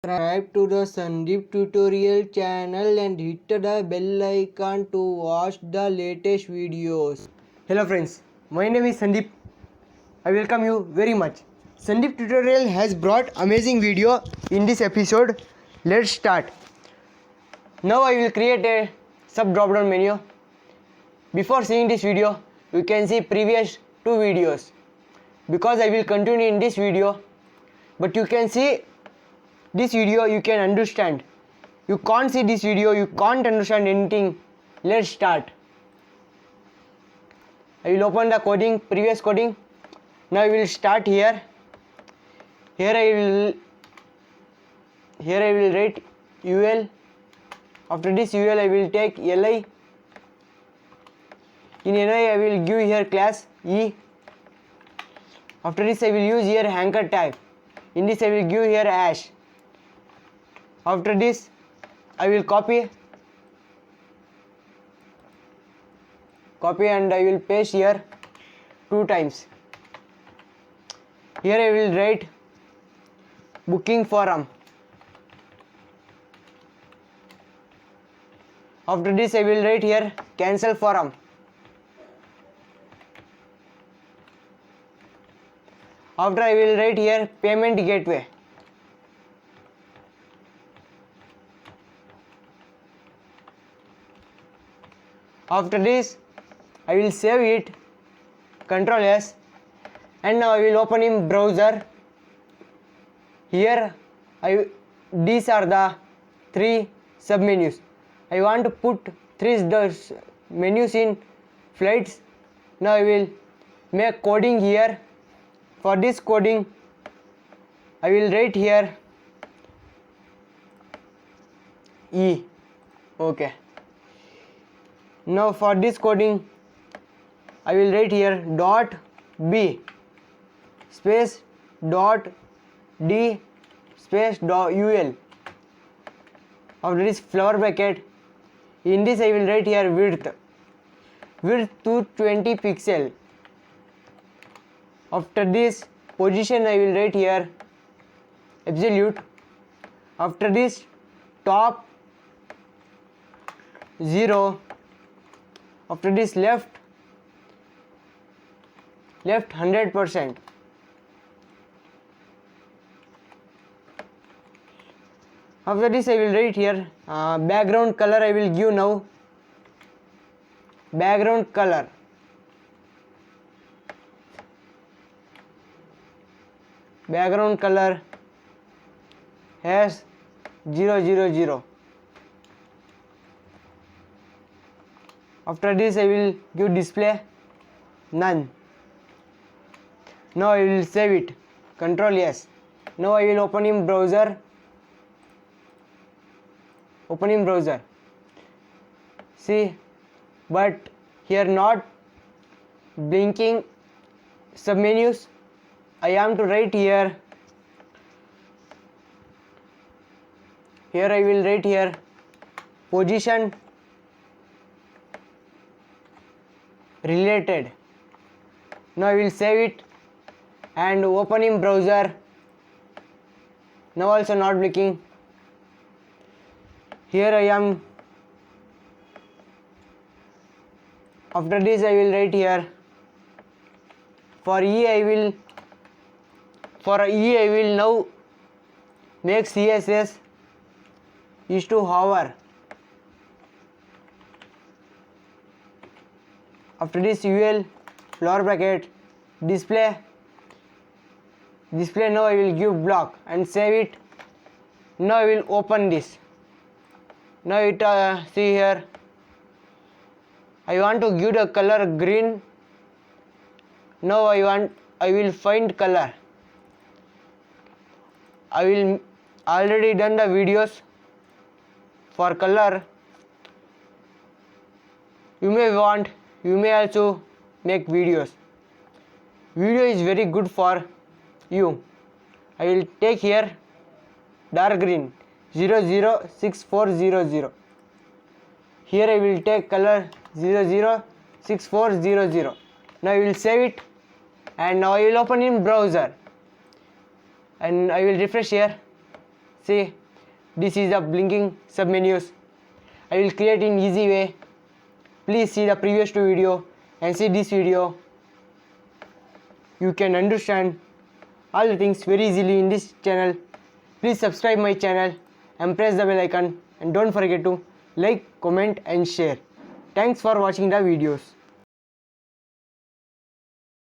subscribe to the Sandeep tutorial channel and hit the bell icon to watch the latest videos. Hello friends, my name is Sandeep. I welcome you very much. Sandeep tutorial has brought amazing video in this episode. Let's start. Now I will create a sub drop-down menu. Before seeing this video, you can see previous two videos because I will continue in this video. But you can see this video, you can understand. You can't see this video, you can't understand anything. Let's start. I will open the coding, previous coding. Now I will start here. Here I will write UL. After this UL I will take LI. In LI I will give here class E. After this I will use here anchor tag. In this I will give here hash. After this I will copy and I will paste here 2 times. Here I will write booking forum. After this I will write here cancel forum. After I will write here payment gateway. After this I will save it, Ctrl S, and now I will open in browser. Here these are the 3 submenus. I want to put 3 menus in flights. Now I will make coding here. For this coding I will write here E. Okay. Now for this coding I will write here dot B space dot D space dot UL. After this flower bracket, in this I will write here width to 20 pixel. After this position I will write here absolute. After this top 0. After this left 100%. After this I will write here background color. I will give now background color. Background color has 000. After this I will give display none. Now I will save it, Ctrl S. Now I will open in browser. See, but here not blinking submenus. I am to write here. Here I will write here position related. Now I will save it and open in browser. Now also not blinking. Here I am. After this I will write here for E I will now make CSS is to hover. After this UL flower bracket display. Now I will give block and save it. Now I will open this. Now it see here I want to give the color green. Now I will find color. I will already done the videos for color. You may also make videos. Video is very good for you. I will take here dark green 006400. Here I will take color 006400. Now I will save it and now I will open in browser and I will refresh here. say this is the blinking submenus. I will create in easy way. Please see the previous two video and see this video. You can understand all the things very easily in this channel. Please subscribe my channel and press the bell icon, and don't forget to like, comment and share. Thanks for watching the videos.